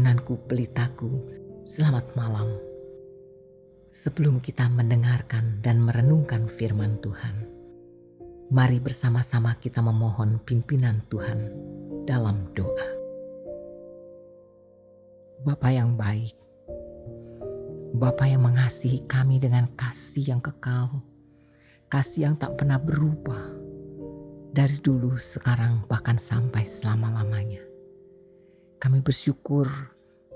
tunanku pelitaku, selamat malam. Sebelum kita mendengarkan dan merenungkan firman Tuhan, mari bersama-sama kita memohon pimpinan Tuhan dalam doa. Bapa yang baik, Bapa yang mengasihi kami dengan kasih yang kekal, kasih yang tak pernah berubah, dari dulu, sekarang, bahkan sampai selama-lamanya. Kami bersyukur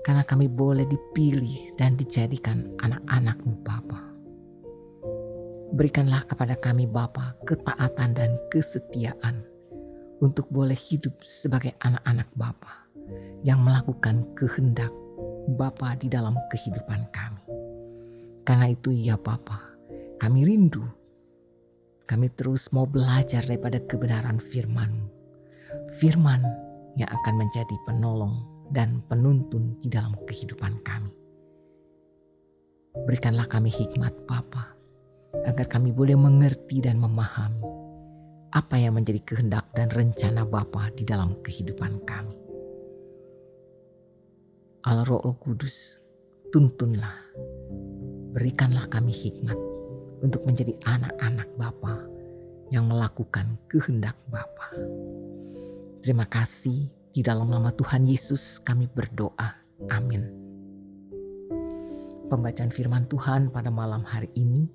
karena kami boleh dipilih dan dijadikan anak-anak-Mu Bapa. Berikanlah kepada kami Bapa ketaatan dan kesetiaan untuk boleh hidup sebagai anak-anak Bapa yang melakukan kehendak Bapa di dalam kehidupan kami. Karena itu ya Bapa, kami rindu, kami terus mau belajar daripada kebenaran firman-Mu. Firman yang akan menjadi penolong dan penuntun di dalam kehidupan kami. Berikanlah kami hikmat Bapa, agar kami boleh mengerti dan memahami apa yang menjadi kehendak dan rencana Bapa di dalam kehidupan kami. Allah Roh Kudus, tuntunlah, berikanlah kami hikmat untuk menjadi anak-anak Bapa yang melakukan kehendak Bapa. Terima kasih, di dalam nama Tuhan Yesus kami berdoa. Amin. Pembacaan firman Tuhan pada malam hari ini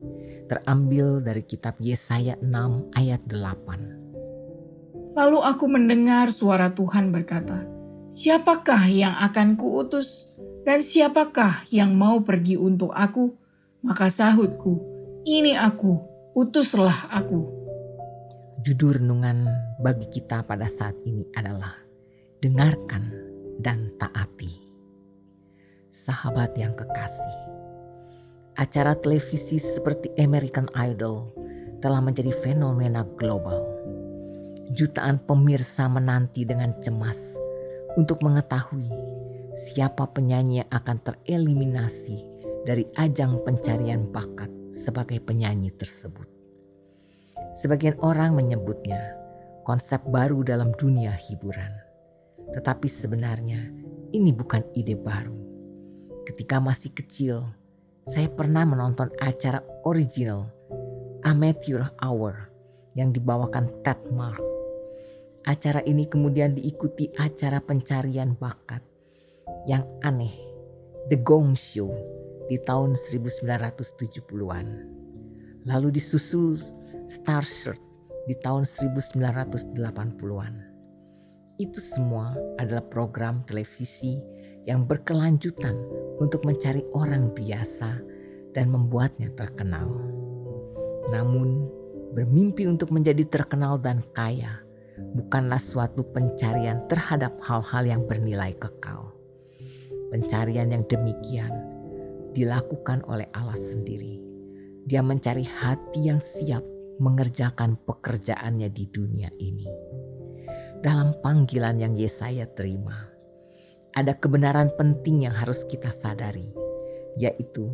terambil dari kitab Yesaya 6 ayat 8. Lalu aku mendengar suara Tuhan berkata, "Siapakah yang akan kuutus dan siapakah yang mau pergi untuk aku?" Maka sahutku, "Ini aku, utuslah aku." Judul renungan bagi kita pada saat ini adalah dengarkan dan taati. Sahabat yang kekasih, acara televisi seperti American Idol telah menjadi fenomena global. Jutaan pemirsa menanti dengan cemas untuk mengetahui siapa penyanyi yang akan tereliminasi dari ajang pencarian bakat sebagai penyanyi tersebut. Sebagian orang menyebutnya konsep baru dalam dunia hiburan. Tetapi sebenarnya ini bukan ide baru. Ketika masih kecil, saya pernah menonton acara original Amateur Hour yang dibawakan Ted Mark. Acara ini kemudian diikuti acara pencarian bakat yang aneh, The Gong Show di tahun 1970-an. Lalu disusul Star Search di tahun 1980-an. Itu semua adalah program televisi yang berkelanjutan untuk mencari orang biasa dan membuatnya terkenal. Namun, bermimpi untuk menjadi terkenal dan kaya bukanlah suatu pencarian terhadap hal-hal yang bernilai kekal. Pencarian yang demikian dilakukan oleh Allah sendiri. Dia mencari hati yang siap mengerjakan pekerjaannya di dunia ini. Dalam panggilan yang Yesaya terima, ada kebenaran penting yang harus kita sadari, yaitu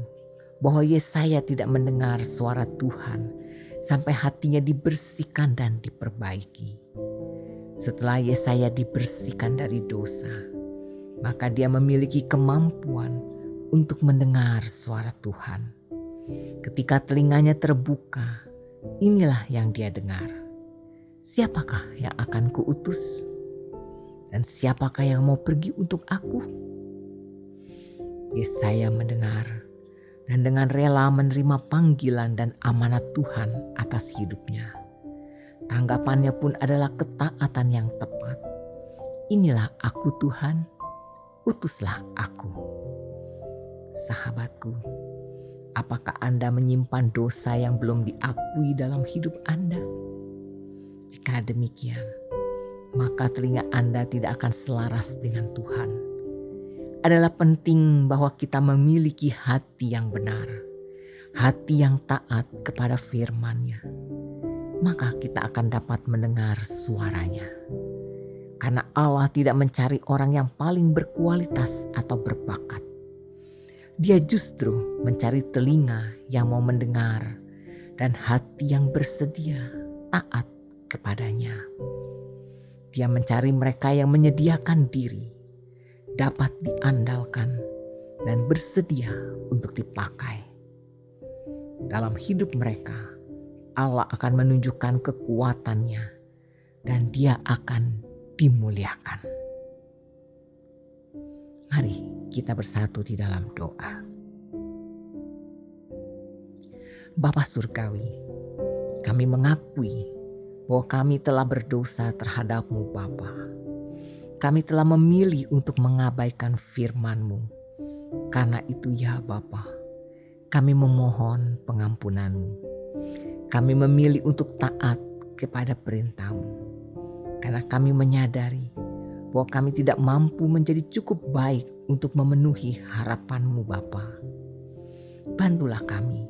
bahwa Yesaya tidak mendengar suara Tuhan sampai hatinya dibersihkan dan diperbaiki. Setelah Yesaya dibersihkan dari dosa, maka dia memiliki kemampuan untuk mendengar suara Tuhan. Ketika telinganya terbuka, inilah yang dia dengar. Siapakah yang akan kuutus? Dan siapakah yang mau pergi untuk aku? Yesaya mendengar dan dengan rela menerima panggilan dan amanat Tuhan atas hidupnya. Tanggapannya pun adalah ketaatan yang tepat. Inilah aku Tuhan, utuslah aku. Sahabatku, apakah Anda menyimpan dosa yang belum diakui dalam hidup Anda? Jika demikian, maka telinga Anda tidak akan selaras dengan Tuhan. Adalah penting bahwa kita memiliki hati yang benar, hati yang taat kepada firman-Nya. Maka kita akan dapat mendengar suaranya. Karena Allah tidak mencari orang yang paling berkualitas atau berbakat. Dia justru mencari telinga yang mau mendengar dan hati yang bersedia taat kepadanya. Dia mencari mereka yang menyediakan diri. dapat diandalkan dan bersedia untuk dipakai. Dalam hidup mereka, Allah akan menunjukkan kekuatannya dan Dia akan dimuliakan. Mari kita bersatu di dalam doa. Bapa Surgawi, kami mengakui bahwa kami telah berdosa terhadap-Mu Bapa. Kami telah memilih untuk mengabaikan firman-Mu. Karena itu ya Bapa, kami memohon pengampunan-Mu. Kami memilih untuk taat kepada perintah-Mu. Karena kami menyadari bahwa kami tidak mampu menjadi cukup baik untuk memenuhi harapan-Mu Bapa. Bantulah kami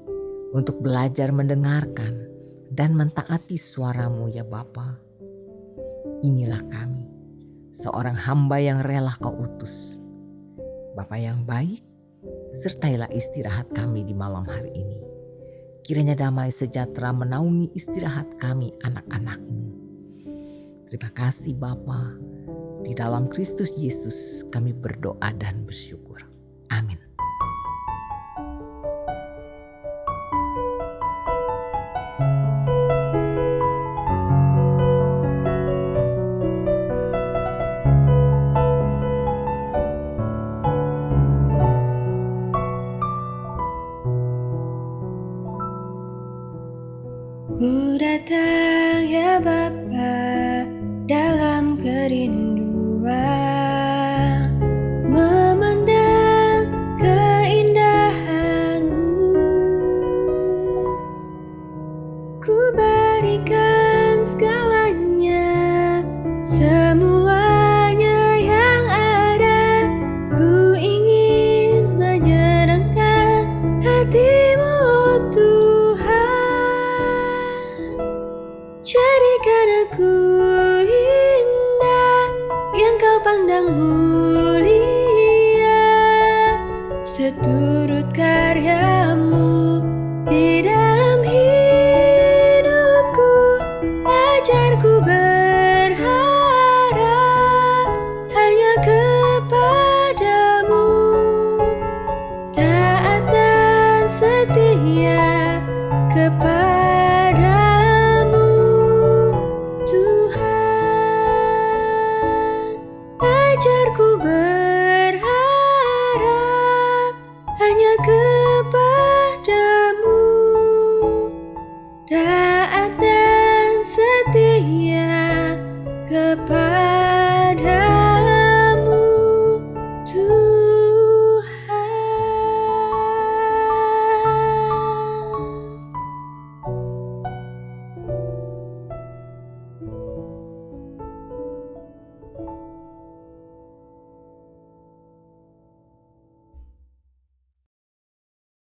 untuk belajar mendengarkan dan mentaati suara-Mu ya Bapa. Inilah kami, seorang hamba yang rela Kau utus. Bapa yang baik, sertailah istirahat kami di malam hari ini. Kiranya damai sejahtera menaungi istirahat kami anak-anak-Mu. Terima kasih Bapa. Di dalam Kristus Yesus kami berdoa dan bersyukur. Amin. Ku datang ya Bapa dalam kerinduan, memandang keindahan-Mu. Ku berikan segalanya, semuanya yang ada. Ku ingin menyenangkan hati-Mu, oh Tuhan. Jadikan aku indah yang Kau pandang mulia, seturut karya